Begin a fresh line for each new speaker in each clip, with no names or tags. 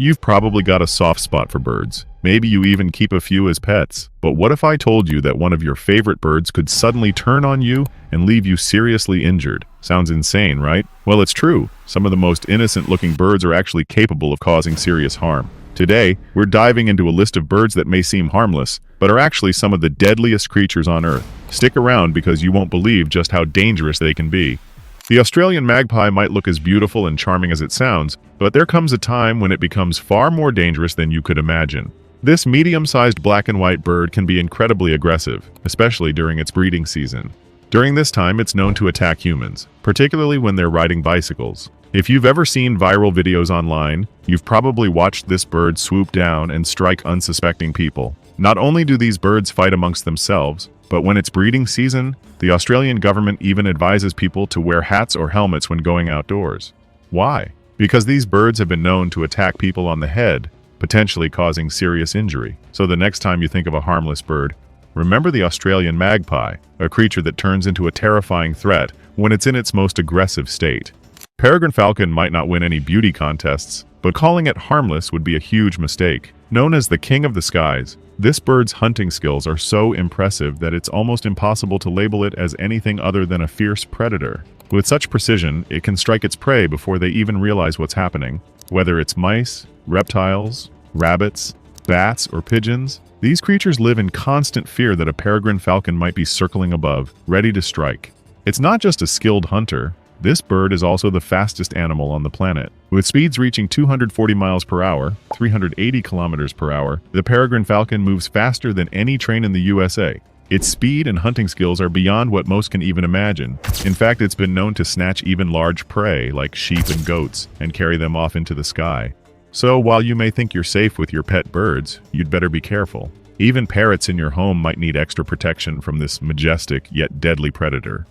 You've probably got a soft spot for birds. Maybe you even keep a few as pets. But what if I told you that one of your favorite birds could suddenly turn on you and leave you seriously injured? Sounds insane, right? Well, it's true. Some of the most innocent-looking birds are actually capable of causing serious harm. Today, we're diving into a list of birds that may seem harmless, but are actually some of the deadliest creatures on Earth. Stick around because you won't believe just how dangerous they can be. The Australian magpie might look as beautiful and charming as it sounds, but there comes a time when it becomes far more dangerous than you could imagine. This medium-sized black and white bird can be incredibly aggressive, especially during its breeding season. During this time, it's known to attack humans, particularly when they're riding bicycles. If you've ever seen viral videos online, you've probably watched this bird swoop down and strike unsuspecting people. Not only do these birds fight amongst themselves, but when it's breeding season, the Australian government even advises people to wear hats or helmets when going outdoors. Why? Because these birds have been known to attack people on the head, potentially causing serious injury. So the next time you think of a harmless bird, remember the Australian magpie, a creature that turns into a terrifying threat when it's in its most aggressive state. Peregrine falcon might not win any beauty contests, but calling it harmless would be a huge mistake. Known as the king of the skies, this bird's hunting skills are so impressive that it's almost impossible to label it as anything other than a fierce predator. With such precision, it can strike its prey before they even realize what's happening. Whether it's mice, reptiles, rabbits, bats, or pigeons, these creatures live in constant fear that a peregrine falcon might be circling above, ready to strike. It's not just a skilled hunter. This bird is also the fastest animal on the planet. With speeds reaching 240 miles per hour, 380 kilometers per hour, the peregrine falcon moves faster than any train in the USA. Its speed and hunting skills are beyond what most can even imagine. In fact, it's been known to snatch even large prey like sheep and goats and carry them off into the sky. So while you may think you're safe with your pet birds, you'd better be careful. Even parrots in your home might need extra protection from this majestic yet deadly predator.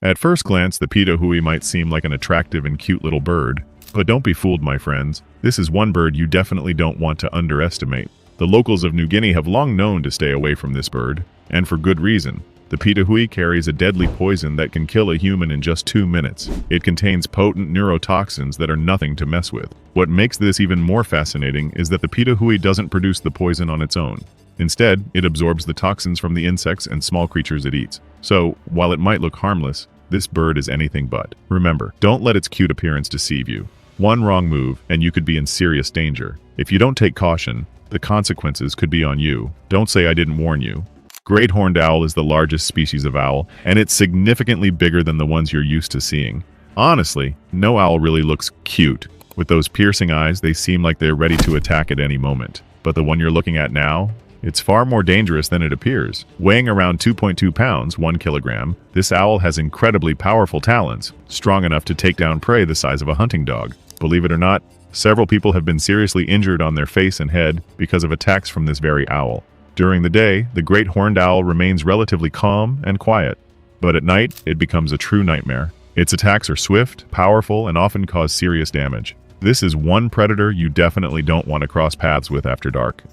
At first glance, the pitahui might seem like an attractive and cute little bird. But don't be fooled, my friends. This is one bird you definitely don't want to underestimate. The locals of New Guinea have long known to stay away from this bird, and for good reason. The pitahui carries a deadly poison that can kill a human in just 2 minutes. It contains potent neurotoxins that are nothing to mess with. What makes this even more fascinating is that the pitahui doesn't produce the poison on its own. Instead, it absorbs the toxins from the insects and small creatures it eats. So, while it might look harmless, this bird is anything but. Remember, don't let its cute appearance deceive you. One wrong move, and you could be in serious danger. If you don't take caution, the consequences could be on you. Don't say I didn't warn you. Great horned owl is the largest species of owl, and it's significantly bigger than the ones you're used to seeing. Honestly, no owl really looks cute. With those piercing eyes, they seem like they're ready to attack at any moment. But the one you're looking at now? It's far more dangerous than it appears. Weighing around 2.2 pounds, 1 kilogram, this owl has incredibly powerful talons, strong enough to take down prey the size of a hunting dog. Believe it or not, several people have been seriously injured on their face and head because of attacks from this very owl. During the day, the great horned owl remains relatively calm and quiet, but at night, it becomes a true nightmare. Its attacks are swift, powerful, and often cause serious damage. This is one predator you definitely don't want to cross paths with after dark.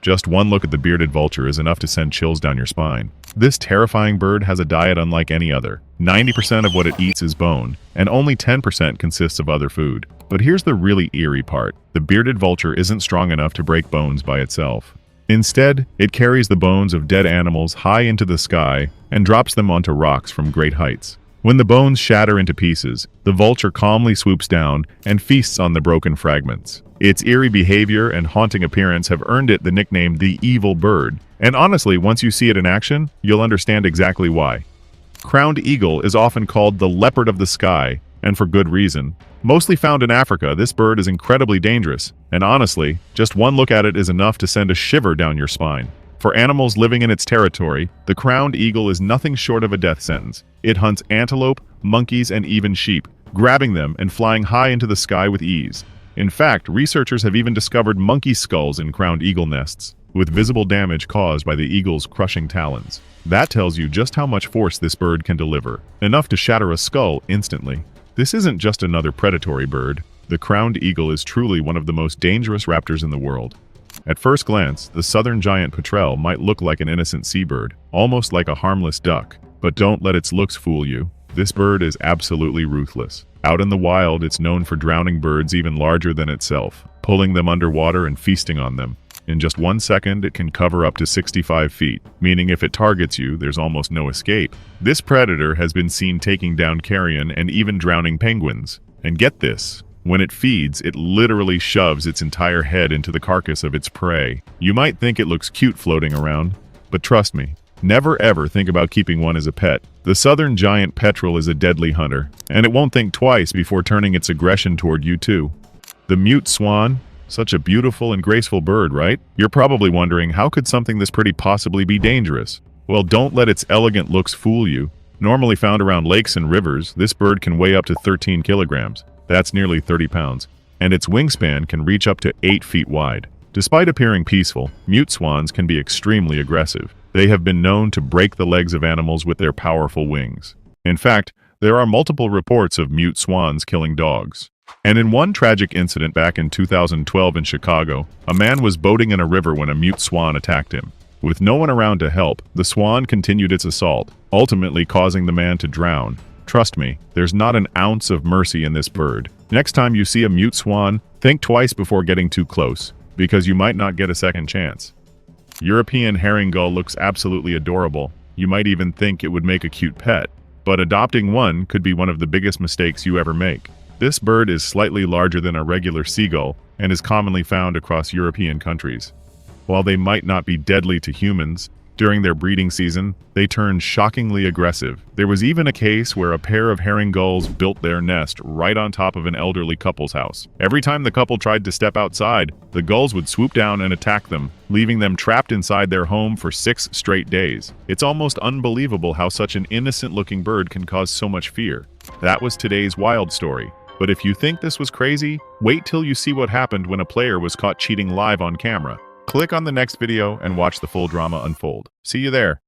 Just one look at the bearded vulture is enough to send chills down your spine. This terrifying bird has a diet unlike any other. 90% of what it eats is bone, and only 10% consists of other food. But here's the really eerie part. The bearded vulture isn't strong enough to break bones by itself. Instead, it carries the bones of dead animals high into the sky and drops them onto rocks from great heights. When the bones shatter into pieces, the vulture calmly swoops down and feasts on the broken fragments. Its eerie behavior and haunting appearance have earned it the nickname the evil bird. And honestly, once you see it in action, you'll understand exactly why. Crowned eagle is often called the leopard of the sky, and for good reason. Mostly found in Africa, this bird is incredibly dangerous, and honestly, just one look at it is enough to send a shiver down your spine. For animals living in its territory, the crowned eagle is nothing short of a death sentence. It hunts antelope, monkeys, and even sheep, grabbing them and flying high into the sky with ease. In fact, researchers have even discovered monkey skulls in crowned eagle nests, with visible damage caused by the eagle's crushing talons. That tells you just how much force this bird can deliver, enough to shatter a skull instantly. This isn't just another predatory bird. The crowned eagle is truly one of the most dangerous raptors in the world. At first glance, the southern giant petrel might look like an innocent seabird, almost like a harmless duck. But don't let its looks fool you. This bird is absolutely ruthless. Out in the wild, it's known for drowning birds even larger than itself, pulling them underwater and feasting on them. In just 1 second, it can cover up to 65 feet, meaning if it targets you, there's almost no escape. This predator has been seen taking down carrion and even drowning penguins. And get this, when it feeds, it literally shoves its entire head into the carcass of its prey. You might think it looks cute floating around, but trust me, never ever think about keeping one as a pet. The southern giant petrel is a deadly hunter, and it won't think twice before turning its aggression toward you too. The mute swan, such a beautiful and graceful bird, right? You're probably wondering, how could something this pretty possibly be dangerous? Well, don't let its elegant looks fool you. Normally found around lakes and rivers, this bird can weigh up to 13 kilograms. That's nearly 30 pounds. And its wingspan can reach up to 8 feet wide. Despite appearing peaceful, mute swans can be extremely aggressive. They have been known to break the legs of animals with their powerful wings. In fact, there are multiple reports of mute swans killing dogs. And in one tragic incident back in 2012 in Chicago, a man was boating in a river when a mute swan attacked him. With no one around to help, the swan continued its assault, ultimately causing the man to drown. Trust me, there's not an ounce of mercy in this bird. Next time you see a mute swan, think twice before getting too close, because you might not get a second chance. European herring gull looks absolutely adorable. You might even think it would make a cute pet, but adopting one could be one of the biggest mistakes you ever make. This bird is slightly larger than a regular seagull and is commonly found across European countries. While they might not be deadly to humans, during their breeding season, they turn shockingly aggressive. There was even a case where a pair of herring gulls built their nest right on top of an elderly couple's house. Every time the couple tried to step outside, the gulls would swoop down and attack them, leaving them trapped inside their home for 6 straight days. It's almost unbelievable how such an innocent-looking bird can cause so much fear. That was today's wild story. But if you think this was crazy, wait till you see what happened when a player was caught cheating live on camera. Click on the next video and watch the full drama unfold. See you there.